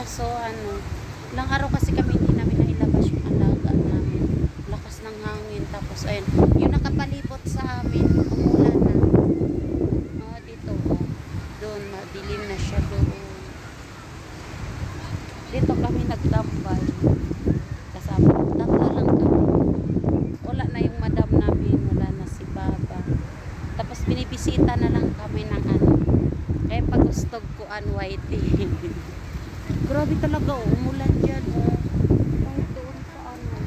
kaso ano, ilang araw kasi kami hindi namin nailabas yung alaga namin. Lakas ng hangin, tapos ayun, yung nakapalibot sa amin, umulan na. Dito, doon, madilim na siya doon. Dito kami nagtambay. Kasama, tatlo lang kami. Wala na yung madam namin, wala na si Baba. Tapos binibisita na lang kami ng ano. Kaya pag gustog ko white. Grabe talaga, umulan dyan. Kahit doon sa ano.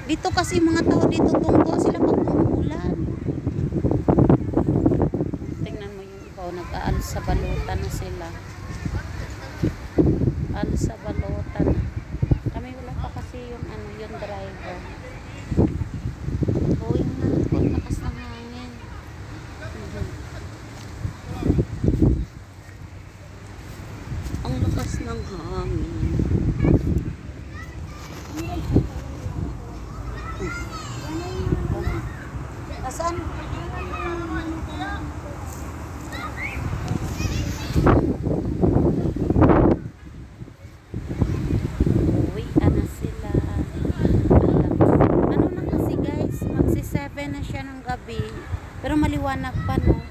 Dito kasi mga tao dito tungko sila pag umuulan. Tingnan mo yung iba, nag-aalis sa balutan na sila. Alis sa balutan. Kami wala pa kasi yung ano, yung driver. Buwing na po, lakas ng hangin. Ang lakas ng hangin. Nasaan? Uwian na sila. Ano na kasi guys, magsi-7 na siya ng gabi. Pero maliwanag pa no.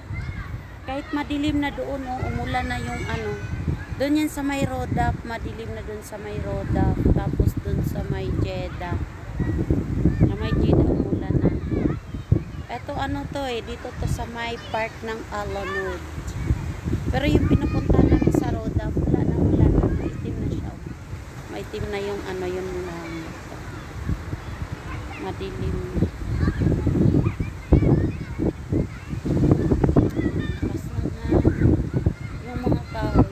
Kahit madilim na doon, umulan na yung ano. Doon yan sa may Rodap, madilim na doon sa may Rodap. Tapos doon sa may Jeddah. Sa may Jeddah umulan na. Ito ano to dito to sa may park ng Alamod. Pero yung pinupunta namin sa Rodap, wala na, maitim na siya. Maitim na yung ano yun lang. Madilim. Lakas na yung mga kahoy.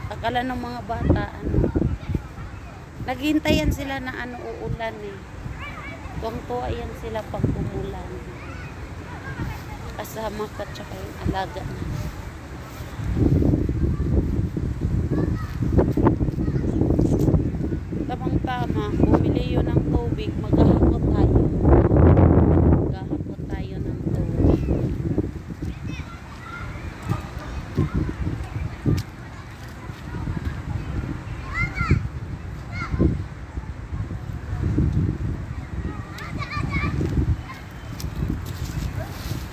Akala ng mga bata ano, naghintayan sila na ano uulan tuwang-tuwa yan sila pag umulan kasama ka tsaka yung alaga na tamang-tama bumili yun ng tubig, maghahakot tayo ng tubig.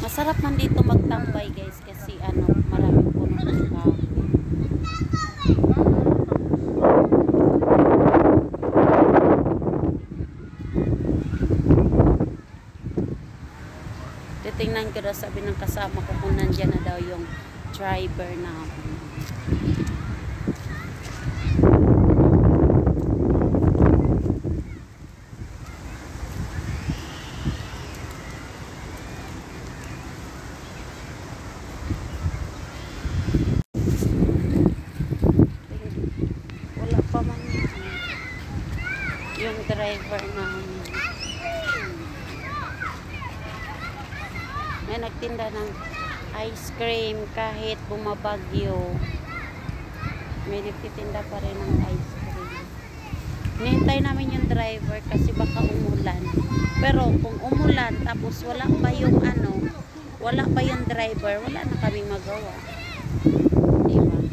Masarap man dito magtambay guys kasi ano, maraming puno ng kahoy. Titingnan ko daw, sabi ng kasama ko kung nandyan na daw yung driver namin. Yung driver namin. May nagtinda ng ice cream kahit bumabagyo. May nagtitinda pa rin ng ice cream. Hinihintay namin yung driver kasi baka umulan. Pero kung umulan tapos wala pa yung ano, wala pa yung driver, wala na kaming magawa. Diba?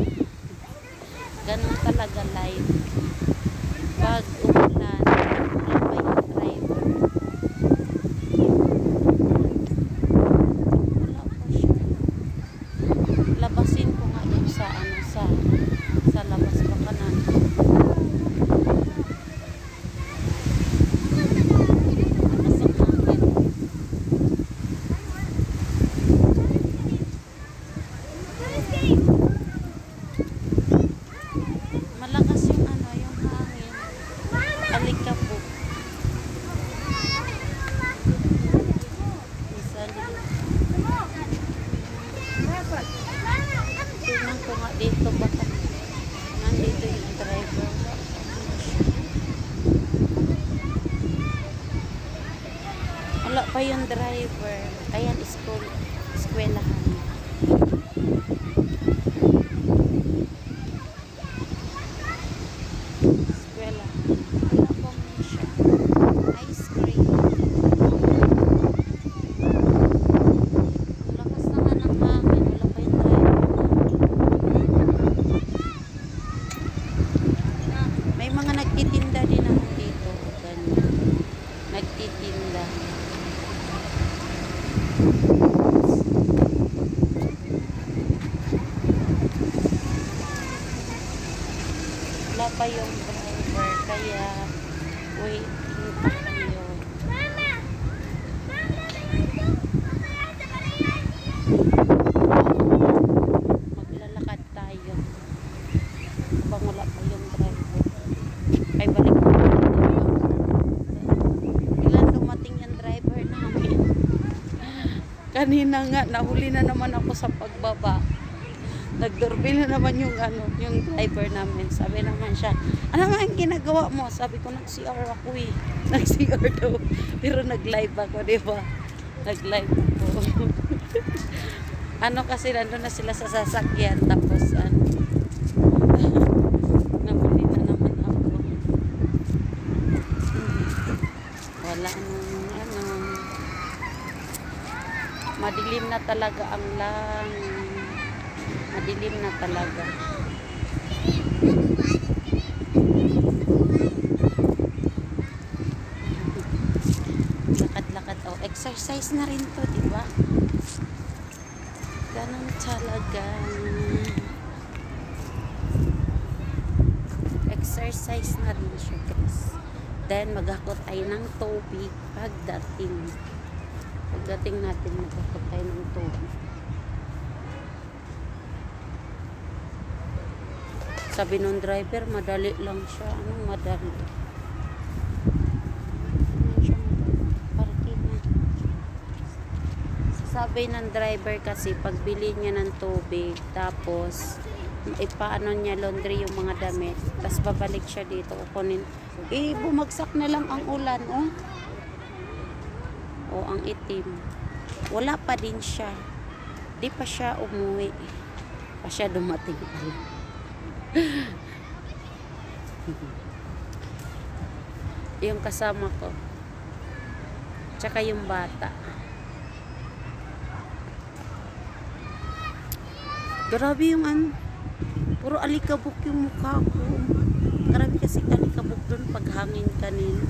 Ganun talaga life. Pag umulan, wala pa yung driver. Wala pa siya. Labasin ko nga yung sa ano sa labas pa kanan. Lakas ang hangin. Malakas yung ano, yung hangin. Alikabok. Tingnan ko nga dito baka nandito yung driver. Wala pa yung driver. Ayan, eskwelahan. Eskwela. Wala pa mo siya. Ice cream. Lakas naman ng hangin. Wala pa yung driver. May mga nagtitinda din ako dito. Ganyan. Nagtitinda. Wala pa yung driver. Kaya waiting pa tayo. Maglalakad tayo. Habang wala pa yung driver. Ay balik na tayo. Ilan dumating yung driver namin. Kanina nga, nahuli na naman ako sa pagbaba. Nagdoorbell na naman yung yung driver namin. Sabi naman siya, ano nga yung ginagawa mo? Sabi ko, nag-CR ako eh. Nag-CR daw. Pero nag-live ako, di ba? Nag-live ako. Ano kasi, nandun na sila sa sasakyan. Tapos, nahuli na naman ako. Wala madilim na talaga ang madilim na talaga. Lakad-lakad. Oh, exercise na rin to, di ba? Ganun talaga. Exercise na rin siya, guys. Then, maghakot tayo ng tubig pagdating natin, maghakot tayo ng tubig. Sabi nung driver, madali lang siya. Anong madali? Parking na. Sabi ng driver kasi, pagbili niya ng tubig, tapos, ipaano niya laundry yung mga damit, tapos babalik siya dito, kukunin. Bumagsak na lang ang ulan, oh. O, ang itim. Wala pa din siya. Di pa siya umuwi. Pa siya dumating pala. Yung kasama ko. Tsaka yung bata. Grabe yung puro alikabok yung mukha ko. Grabe kasi alikabok dun pag hangin kanina.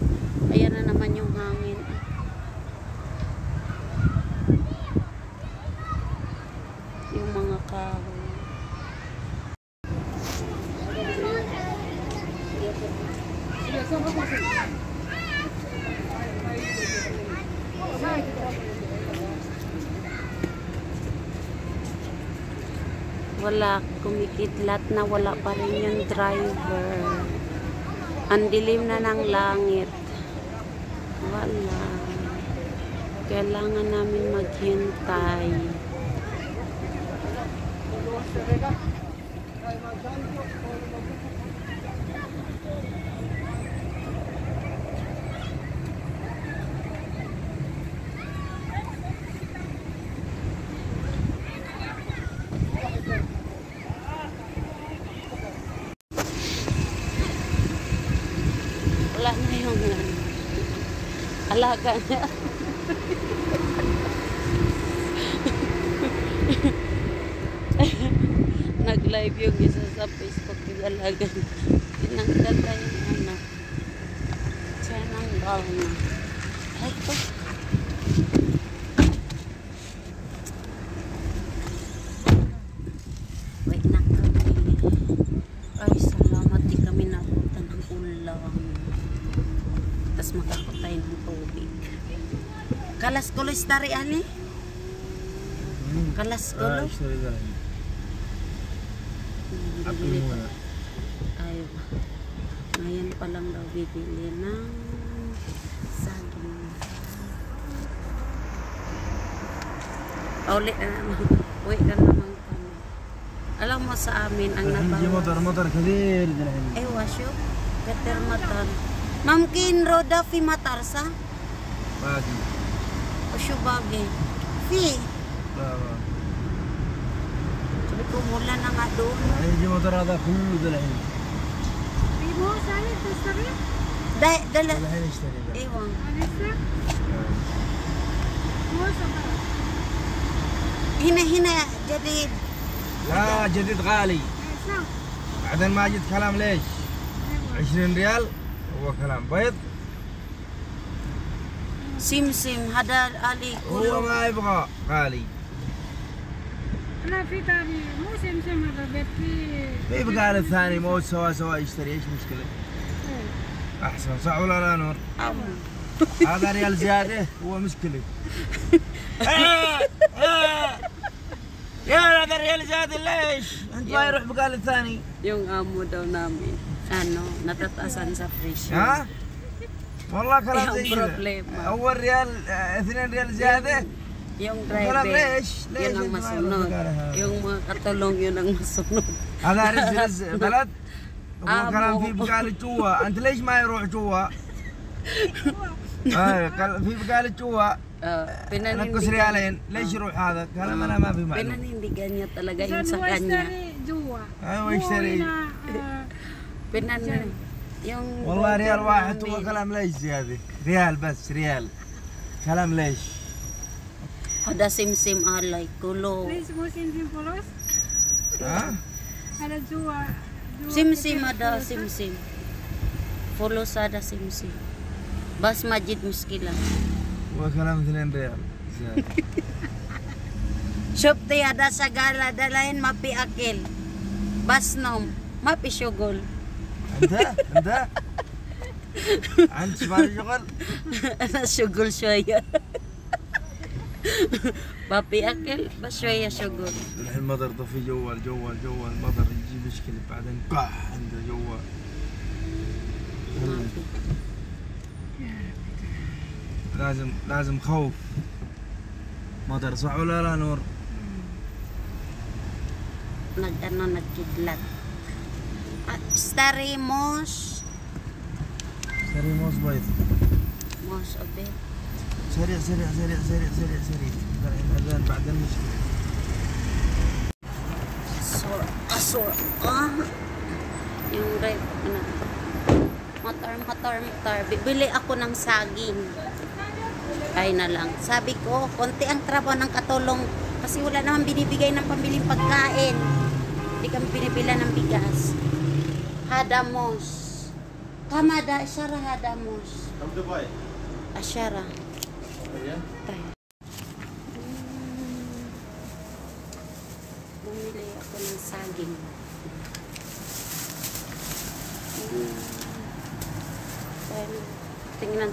Ayan na naman yung hangin. Yung mga kahoy. Wala, kumikidlat na, wala pa rin yung driver. Ang dilim na ng langit. Wala. Kailangan namin maghintay. Wala na yung alaga niya. Nag-live yung isa sa Facebook. mag-alaga. Pinagdala yung ano. Siya ng baon. Ito. Wait na kami. Ay, salamat. Di kami nabutan ng ulang. Tapos makakot tayo ng tubig. Kalas kulo istari ani? Kalas kulo? Bibili pa. Ay, ngayon pa lang daw bibili ng saging. Ulit na naman. Uwi na naman kami. Alam mo sa amin ang nabawas. motor كثير Eh, wasyo. Peter Matan. Mamkin roda fi matarsa. باقي Wasyo bagay. Fi. Sabi ko mula na nga doon. يجي موتور هذا كله ذا الحين في موز عليه تشتري؟ Dala. الحين اشتري ذا Ewan. لسه؟ موز ولا؟ Hina-hina. Jadid. لا جديد غالي لسه؟ بعدين ما جت كلام ليش 20 ريال هو كلام بيض Sim-sim. Hada ali. هو ما يبغى غالي أنا في تاني مو سمسم هذا بيت في بقال الثاني موت سوا يشتري ايش مشكلة احسن صح ولا لا نور هذا ريال زيادة هو مشكلة يا هذا ريال زيادة ليش انت ما يروح بقال الثاني Yung amo daw namin. Ano, natataasan sa presyo. ها والله كلام Yung زي كذا problema. اول ريال 2 ريال زيادة Yung Wala, driver, lesh. Lesh, yun ang hindi masunod. maaaring Yung mga katulong, yun ang masunod. هذا رز بلد هو آه، كلام مو- في بقالة جوا انت ليش ما يروح جوا؟ في بقالة جوا نقص ريالين ليش يروح هذا؟ كلام انا ما في معلومة Pinanindigan niya talaga إذا yun sa هو kanya. يشتري جوا ايوه هو يشتري هنا Yung والله ريال driver واحد هو namin, كلام ليش زيادة ريال بس ريال كلام ليش؟ Hada sim-sim alay, kulo. ليش مو سمسم فلوس؟ ها؟ هذا جوا Sim-sim ada sim-sim. Follow sada sim-sim. Bas majid muskila. هو كلام 2 ريال زيادة Shopte ada sagala dalain mapi akil. Bas nom, mapi syugol. انت انت ما شغل Ana syugol shoya. Mapi akil, bas shoya syugol. الحين المطر طفي جوال المطر يجي مشكلة بعدين قاح عنده جوال لازم خوف مطر صح ولا لا نور؟ Nag-ano, nagkidlat. Starry Moss. سريع موز بيض Moss obe. سريع الحين اذان بعدين مشكلة Asor. Yung drive, ano. Motor. Bibili ako ng saging. Ay na lang. Sabi ko, konti ang trabaho ng katulong. Kasi wala naman binibigay ng pambiling pagkain. Hindi kami binibila ng bigas. Hadamos. Kamada, Asyara Hadamos. Asyara. Tayo. Bumili ako ng saging.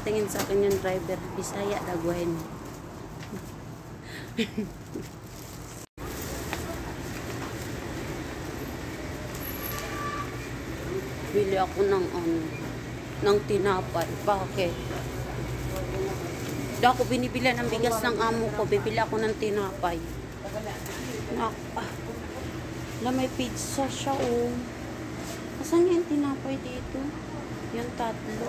Tingin sa akin yung driver. Bisaya, dagwain. Bili ako ng tinapay. Bakit? Hindi ako binibila ng bigas ng amo ko. Bibili ako ng tinapay. May pizza siya, oh. Asan yung tinapay dito? Yung tatlo.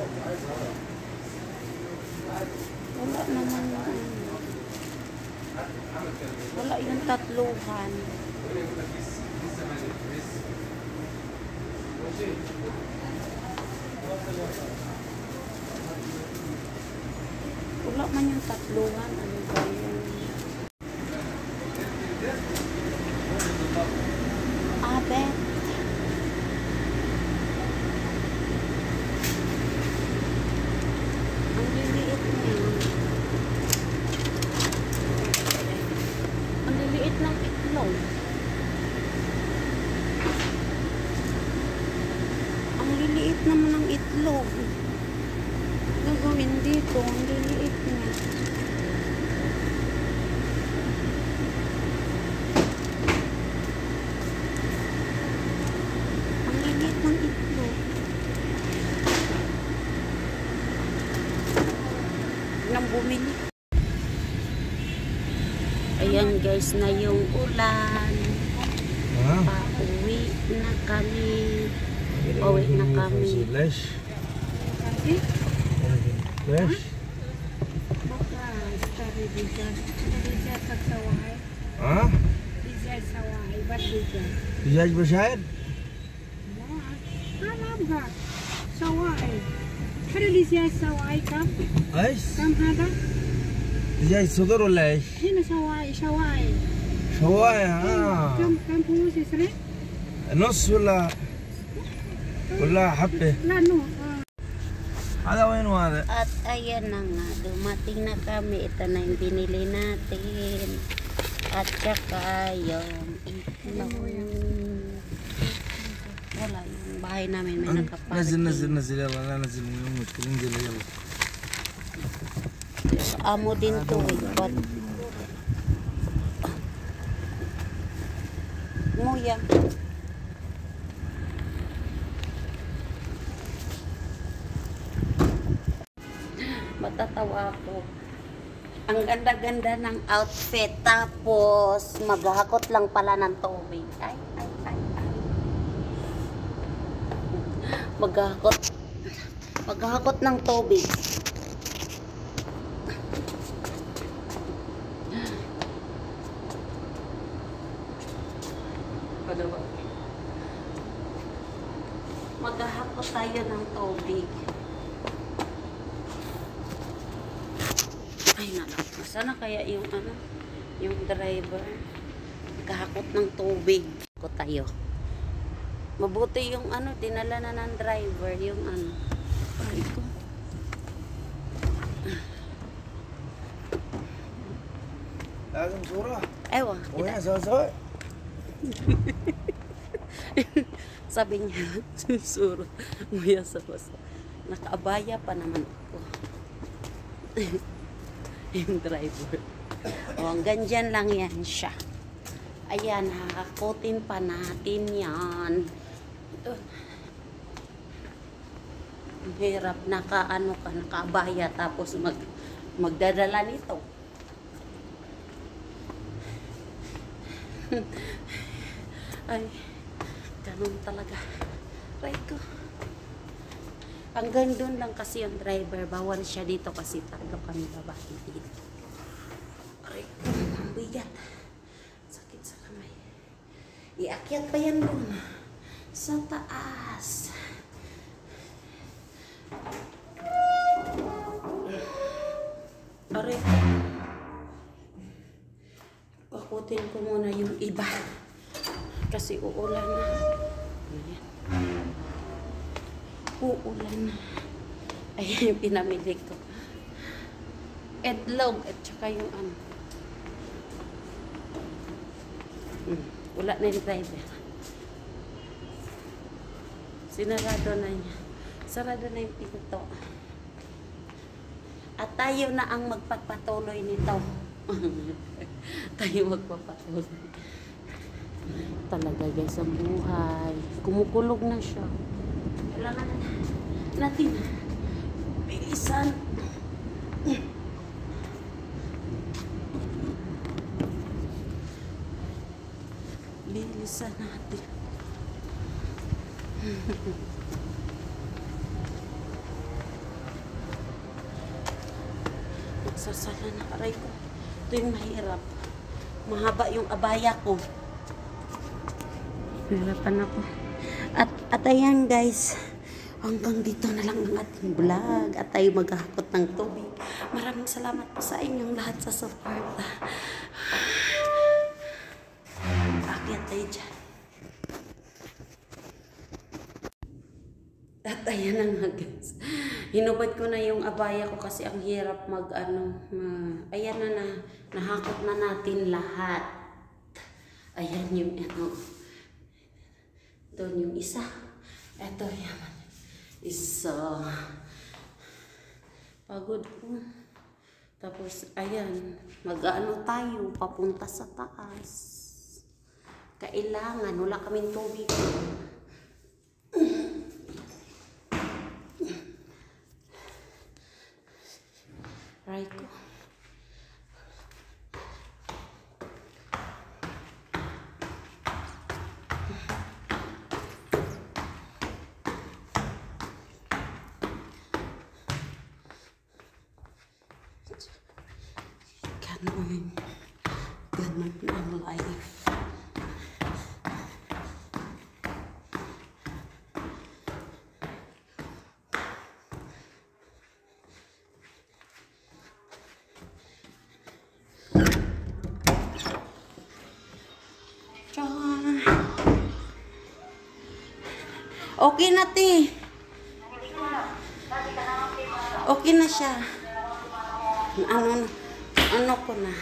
Wala naman yung wala yung tatluhan. Wala man yung tatluhan. Ano ba yun? Ito, ang liliit niya. Ang liliit ng itlog. Nang bumili. Ayan guys, na yung ulan. Ah. Pauwi na kami. Pauwi na kami. Lesh. Lesh. Baka stari diyan. Stari diyan sa saway. ها؟ Diyan saway. Ba't diyan? دجاج بشاير؟ ما أبغى سواي. خلي لي زي سواي كم؟ ايش؟ كم هذا؟ دجاج صدر ولا ايش؟ هنا سواي شواي. شوايه كم فلوس يسري؟ نص ولا حبه؟ لا نو. هذا وين وهذا؟ At ayan na nga, dumating na kami. Ito na yung binili natin. At saka yung itlog. Wala, yung bahay namin may nakaparking. نزل يلا لا نزل من المشكلة انزل يلا. Amo din to eh. But, Muya. Matatawa ako. Ang ganda-ganda ng outfit. Tapos, maghahakot lang pala ng tubig. Ay. Maghahakot ng tubig. Maghahakot tayo ng tubig. Ay, nalang. Sana kaya yung yung driver. Maghahakot ng tubig. Ko tayo. Mabuti yung dinala na ng driver, yung Ay ko. لازم صورة؟ Ewa. وين سوا؟ Sabi niya, susuro. Muya sa basa. Nakaabaya pa naman ako. Yung driver. O, hanggang dyan lang yan siya. Ayan, hakakutin pa natin yan. Ito. Ang hirap, nakaabaya tapos magdadala nito. Ay, ganun talaga. Right ko. Hanggang doon lang kasi yung driver. Bawal siya dito kasi tatlo kami babae dito. Right ko. Ang bigat. Sakit sa kamay. Iakyat pa yan doon. Sa taas. Aray ko. Pakutin ko muna yung iba. Kasi uulan na. Ayan. Uulan na. Ayan yung pinamili ko. Itlog at saka yung wala na yung driver. Sinarado na niya. Sarado na yung pinto. At tayo na ang magpapatuloy nito. Tayo magpapatuloy. Talaga guys, ang buhay. Kumukulog na siya. Kailangan natin bilisan. Bilisan natin. Nagsasala na aray ko. Ito yung mahirap. Mahaba yung abaya ko. Hirapan ako. At ayan guys, hanggang dito na lang ang ating vlog. At tayo maghahakot ng tubig. Maraming salamat po sa inyong lahat sa support. Akyat tayo dyan. At ayan na nga guys. Hinubad ko na yung abaya ko kasi ang hirap ayan na nahakot na natin lahat. Ayan yung doon yung isa. Ito yan. Isa. Pagod po. Tapos, ayan, mag-ano tayo, papunta sa taas. Kailangan, wala kaming tubig. Right ko. Ganun ang life. Char. Okay na, te. Okay na siya. Ano ko na.